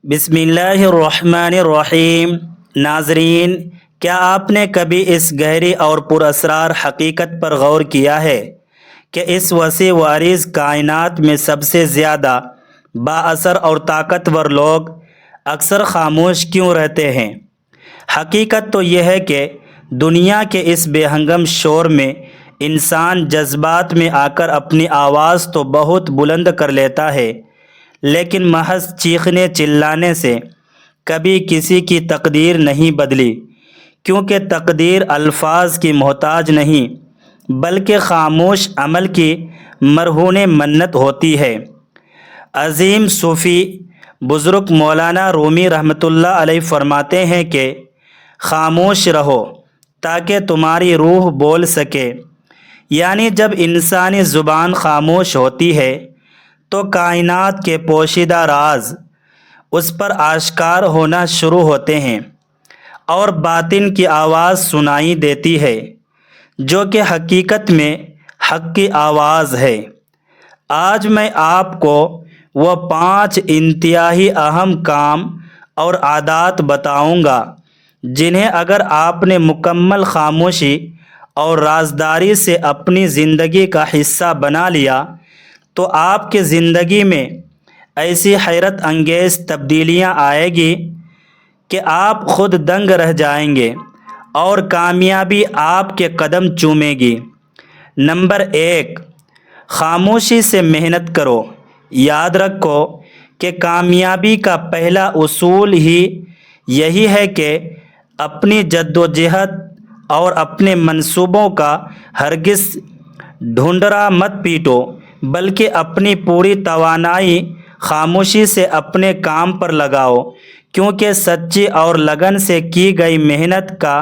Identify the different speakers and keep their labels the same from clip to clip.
Speaker 1: بسم اللہ الرحمن الرحیم۔ ناظرین، کیا آپ نے کبھی اس گہری اور پر اسرار حقیقت پر غور کیا ہے کہ اس وسیع و عریض کائنات میں سب سے زیادہ با اثر اور طاقتور لوگ اکثر خاموش کیوں رہتے ہیں؟ حقیقت تو یہ ہے کہ دنیا کے اس بے ہنگم شور میں انسان جذبات میں آ کر اپنی آواز تو بہت بلند کر لیتا ہے، لیکن محض چیخنے چلانے سے کبھی کسی کی تقدیر نہیں بدلی، کیونکہ تقدیر الفاظ کی محتاج نہیں بلکہ خاموش عمل کی مرہون منت ہوتی ہے۔ عظیم صوفی بزرگ مولانا رومی رحمۃ اللہ علیہ فرماتے ہیں کہ خاموش رہو تاکہ تمہاری روح بول سکے، یعنی جب انسانی زبان خاموش ہوتی ہے تو کائنات کے پوشیدہ راز اس پر آشکار ہونا شروع ہوتے ہیں اور باطن کی آواز سنائی دیتی ہے، جو کہ حقیقت میں حق کی آواز ہے۔ آج میں آپ کو وہ 5 انتہائی اہم کام اور عادات بتاؤں گا جنہیں اگر آپ نے مکمل خاموشی اور رازداری سے اپنی زندگی کا حصہ بنا لیا تو آپ کی زندگی میں ایسی حیرت انگیز تبدیلیاں آئے گی کہ آپ خود دنگ رہ جائیں گے اور کامیابی آپ کے قدم چومے گی۔ نمبر 1، خاموشی سے محنت کرو۔ یاد رکھو کہ کامیابی کا اصل اصول ہی یہی ہے کہ اپنی جدوجہد اور اپنے منصوبوں کا ہرگز ڈھنڈرا مت پیٹو، بلکہ اپنی پوری توانائی خاموشی سے اپنے کام پر لگاؤ، کیونکہ سچی اور لگن سے کی گئی محنت کا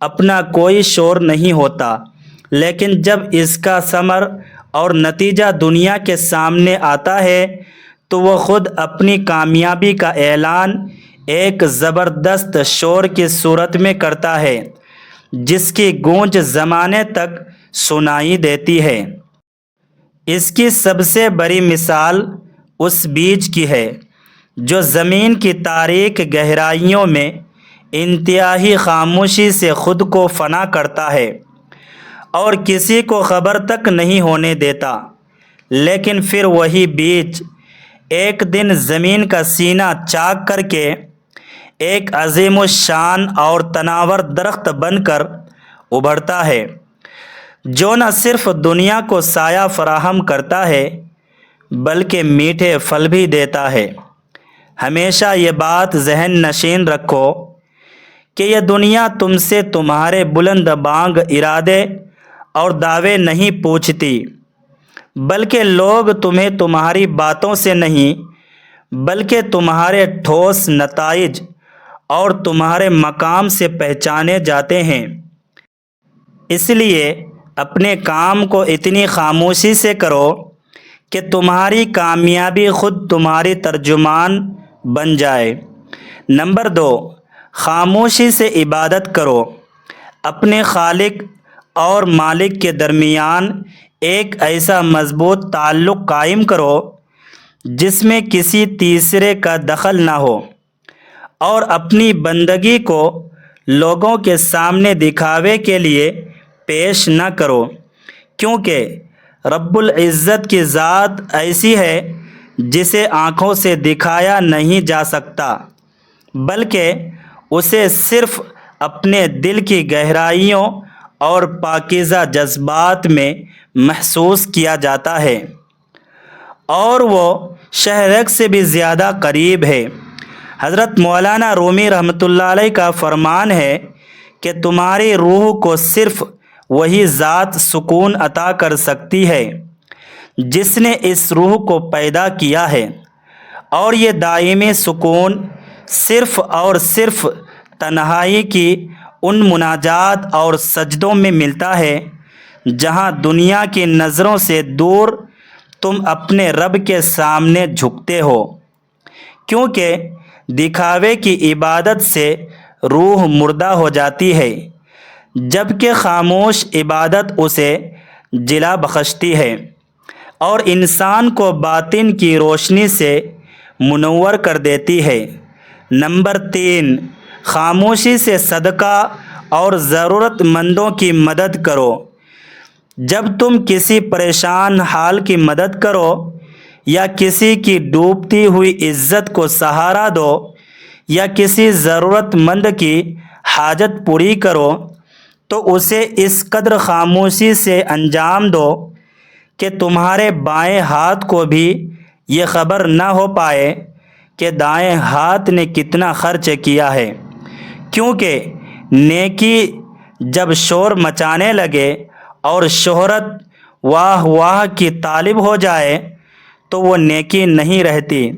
Speaker 1: اپنا کوئی شور نہیں ہوتا، لیکن جب اس کا ثمر اور نتیجہ دنیا کے سامنے آتا ہے تو وہ خود اپنی کامیابی کا اعلان ایک زبردست شور کی صورت میں کرتا ہے جس کی گونج زمانے تک سنائی دیتی ہے۔ اس کی سب سے بڑی مثال اس بیج کی ہے جو زمین کی تاریک گہرائیوں میں انتہائی خاموشی سے خود کو فنا کرتا ہے اور کسی کو خبر تک نہیں ہونے دیتا، لیکن پھر وہی بیج ایک دن زمین کا سینہ چاک کر کے ایک عظیم الشان اور تناور درخت بن کر ابھرتا ہے، جو نہ صرف دنیا کو سایہ فراہم کرتا ہے بلکہ میٹھے پھل بھی دیتا ہے۔ ہمیشہ یہ بات ذہن نشین رکھو کہ یہ دنیا تم سے تمہارے بلند بانگ ارادے اور دعوے نہیں پوچھتی، بلکہ لوگ تمہیں تمہاری باتوں سے نہیں بلکہ تمہارے ٹھوس نتائج اور تمہارے مقام سے پہچانے جاتے ہیں۔ اس لیے اپنے کام کو اتنی خاموشی سے کرو کہ تمہاری کامیابی خود تمہاری ترجمان بن جائے۔ نمبر 2، خاموشی سے عبادت کرو۔ اپنے خالق اور مالک کے درمیان ایک ایسا مضبوط تعلق قائم کرو جس میں کسی تیسرے کا دخل نہ ہو، اور اپنی بندگی کو لوگوں کے سامنے دکھاوے کے لیے پیش نہ کرو، کیونکہ رب العزت کی ذات ایسی ہے جسے آنکھوں سے دکھایا نہیں جا سکتا، بلکہ اسے صرف اپنے دل کی گہرائیوں اور پاکیزہ جذبات میں محسوس کیا جاتا ہے، اور وہ شہرک سے بھی زیادہ قریب ہے۔ حضرت مولانا رومی رحمۃ اللہ علیہ کا فرمان ہے کہ تمہاری روح کو صرف وہی ذات سکون عطا کر سکتی ہے جس نے اس روح کو پیدا کیا ہے، اور یہ دائمی سکون صرف اور صرف تنہائی کی ان مناجات اور سجدوں میں ملتا ہے جہاں دنیا کی نظروں سے دور تم اپنے رب کے سامنے جھکتے ہو، کیونکہ دکھاوے کی عبادت سے روح مردہ ہو جاتی ہے، جبکہ خاموش عبادت اسے جلا بخشتی ہے اور انسان کو باطن کی روشنی سے منور کر دیتی ہے۔ نمبر 3، خاموشی سے صدقہ اور ضرورت مندوں کی مدد کرو۔ جب تم کسی پریشان حال کی مدد کرو یا کسی کی ڈوبتی ہوئی عزت کو سہارا دو یا کسی ضرورت مند کی حاجت پوری کرو تو اسے اس قدر خاموشی سے انجام دو کہ تمہارے بائیں ہاتھ کو بھی یہ خبر نہ ہو پائے کہ دائیں ہاتھ نے کتنا خرچ کیا ہے، کیونکہ نیکی جب شور مچانے لگے اور شہرت واہ واہ کی طالب ہو جائے تو وہ نیکی نہیں رہتی،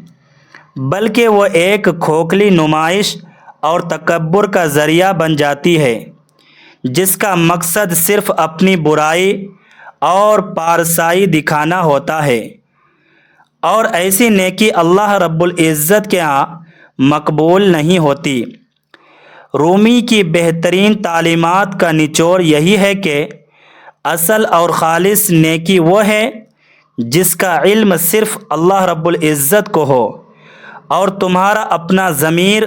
Speaker 1: بلکہ وہ ایک کھوکھلی نمائش اور تکبر کا ذریعہ بن جاتی ہے، جس کا مقصد صرف اپنی برائی اور پارسائی دکھانا ہوتا ہے، اور ایسی نیکی اللہ رب العزت کے ہاں مقبول نہیں ہوتی۔ رومی کی بہترین تعلیمات کا نچوڑ یہی ہے کہ اصل اور خالص نیکی وہ ہے جس کا علم صرف اللہ رب العزت کو ہو اور تمہارا اپنا ضمیر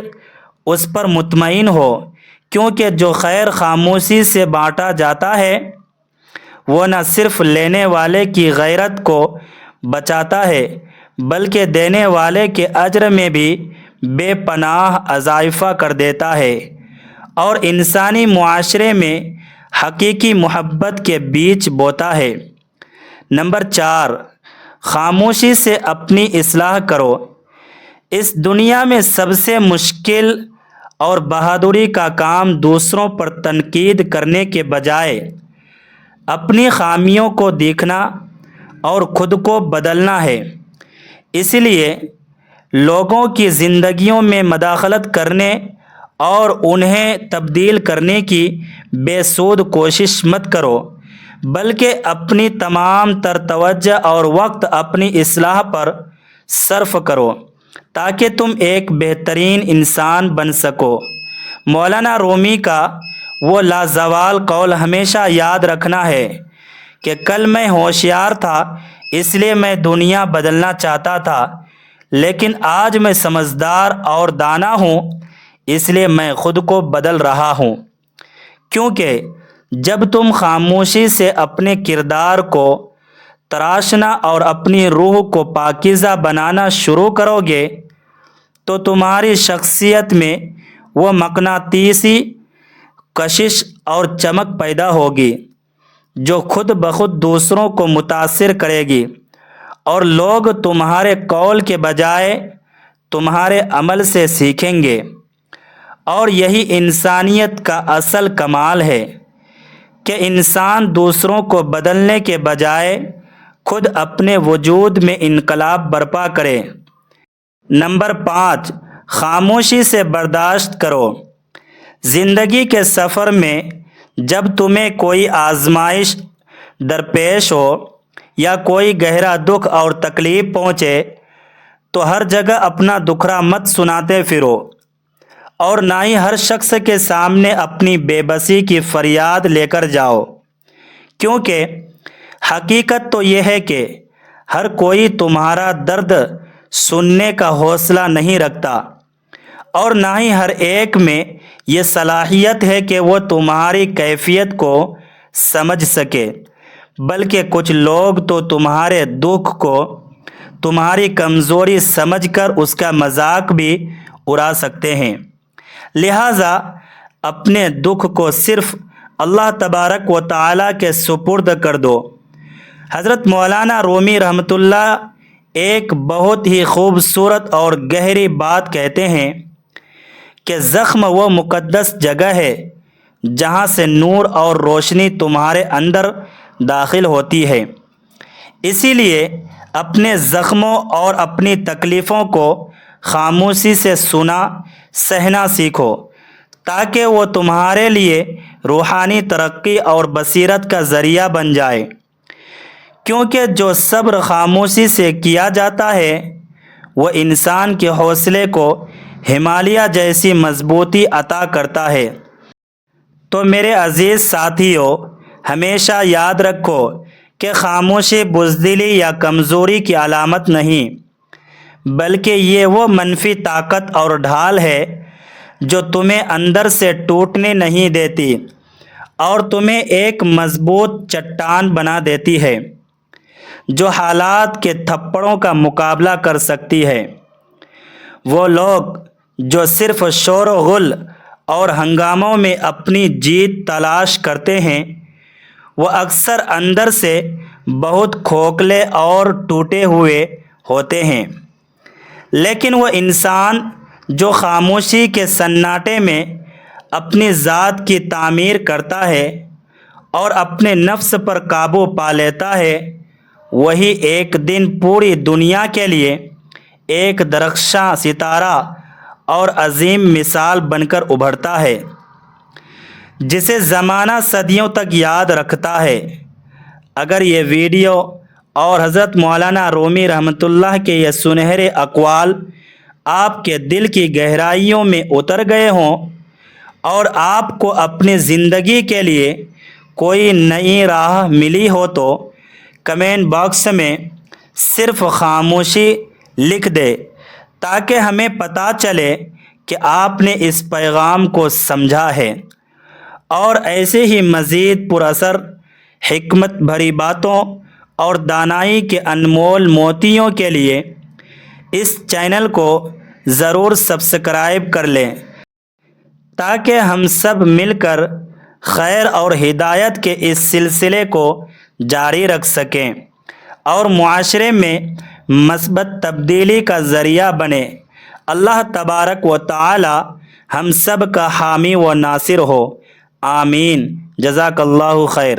Speaker 1: اس پر مطمئن ہو، کیونکہ جو خیر خاموشی سے بانٹا جاتا ہے وہ نہ صرف لینے والے کی غیرت کو بچاتا ہے بلکہ دینے والے کے اجر میں بھی بے پناہ اضافہ کر دیتا ہے اور انسانی معاشرے میں حقیقی محبت کے بیج بوتا ہے۔ نمبر 4، خاموشی سے اپنی اصلاح کرو۔ اس دنیا میں سب سے مشکل اور بہادری کا کام دوسروں پر تنقید کرنے کے بجائے اپنی خامیوں کو دیکھنا اور خود کو بدلنا ہے۔ اس لیے لوگوں کی زندگیوں میں مداخلت کرنے اور انہیں تبدیل کرنے کی بے سود کوشش مت کرو، بلکہ اپنی تمام تر توجہ اور وقت اپنی اصلاح پر صرف کرو تاکہ تم ایک بہترین انسان بن سکو۔ مولانا رومی کا وہ لازوال قول ہمیشہ یاد رکھنا ہے کہ کل میں ہوشیار تھا اس لیے میں دنیا بدلنا چاہتا تھا، لیکن آج میں سمجھدار اور دانا ہوں اس لیے میں خود کو بدل رہا ہوں۔ کیونکہ جب تم خاموشی سے اپنے کردار کو تراشنا اور اپنی روح کو پاکیزہ بنانا شروع کرو گے تو تمہاری شخصیت میں وہ مقناطیسی کشش اور چمک پیدا ہوگی جو خود بخود دوسروں کو متاثر کرے گی، اور لوگ تمہارے قول کے بجائے تمہارے عمل سے سیکھیں گے۔ اور یہی انسانیت کا اصل کمال ہے کہ انسان دوسروں کو بدلنے کے بجائے خود اپنے وجود میں انقلاب برپا کرے۔ نمبر 5، خاموشی سے برداشت کرو۔ زندگی کے سفر میں جب تمہیں کوئی آزمائش درپیش ہو یا کوئی گہرا دکھ اور تکلیف پہنچے تو ہر جگہ اپنا دکھڑا مت سناتے پھرو، اور نہ ہی ہر شخص کے سامنے اپنی بے بسی کی فریاد لے کر جاؤ، کیونکہ حقیقت تو یہ ہے کہ ہر کوئی تمہارا درد سننے کا حوصلہ نہیں رکھتا، اور نہ ہی ہر ایک میں یہ صلاحیت ہے کہ وہ تمہاری کیفیت کو سمجھ سکے، بلکہ کچھ لوگ تو تمہارے دکھ کو تمہاری کمزوری سمجھ کر اس کا مذاق بھی اڑا سکتے ہیں۔ لہٰذا اپنے دکھ کو صرف اللہ تبارک و تعالیٰ کے سپرد کر دو۔ حضرت مولانا رومی رحمۃ اللہ ایک بہت ہی خوبصورت اور گہری بات کہتے ہیں کہ زخم وہ مقدس جگہ ہے جہاں سے نور اور روشنی تمہارے اندر داخل ہوتی ہے، اسی لیے اپنے زخموں اور اپنی تکلیفوں کو خاموشی سے سہنا سیکھو تاکہ وہ تمہارے لیے روحانی ترقی اور بصیرت کا ذریعہ بن جائے، کیونکہ جو صبر خاموشی سے کیا جاتا ہے وہ انسان کے حوصلے کو ہمالیہ جیسی مضبوطی عطا کرتا ہے۔ تو میرے عزیز ساتھیو، ہمیشہ یاد رکھو کہ خاموشی بزدلی یا کمزوری کی علامت نہیں، بلکہ یہ وہ منفی طاقت اور ڈھال ہے جو تمہیں اندر سے ٹوٹنے نہیں دیتی اور تمہیں ایک مضبوط چٹان بنا دیتی ہے جو حالات کے تھپڑوں کا مقابلہ کر سکتی ہے۔ وہ لوگ جو صرف شور و غل اور ہنگاموں میں اپنی جیت تلاش کرتے ہیں وہ اکثر اندر سے بہت کھوکھلے اور ٹوٹے ہوئے ہوتے ہیں، لیکن وہ انسان جو خاموشی کے سناٹے میں اپنی ذات کی تعمیر کرتا ہے اور اپنے نفس پر قابو پا لیتا ہے، وہی ایک دن پوری دنیا کے لیے ایک درخشاں ستارہ اور عظیم مثال بن کر ابھرتا ہے جسے زمانہ صدیوں تک یاد رکھتا ہے۔ اگر یہ ویڈیو اور حضرت مولانا رومی رحمۃ اللہ کے یہ سنہرے اقوال آپ کے دل کی گہرائیوں میں اتر گئے ہوں اور آپ کو اپنی زندگی کے لیے کوئی نئی راہ ملی ہو تو کمنٹ باکس میں صرف خاموشی لکھ دے تاکہ ہمیں پتہ چلے کہ آپ نے اس پیغام کو سمجھا ہے، اور ایسے ہی مزید پر اثر حکمت بھری باتوں اور دانائی کے انمول موتیوں کے لیے اس چینل کو ضرور سبسکرائب کر لیں تاکہ ہم سب مل کر خیر اور ہدایت کے اس سلسلے کو جاری رکھ سکیں اور معاشرے میں مثبت تبدیلی کا ذریعہ بنے۔ اللہ تبارک و تعالی ہم سب کا حامی و ناصر ہو، آمین۔ جزاک اللہ خیر۔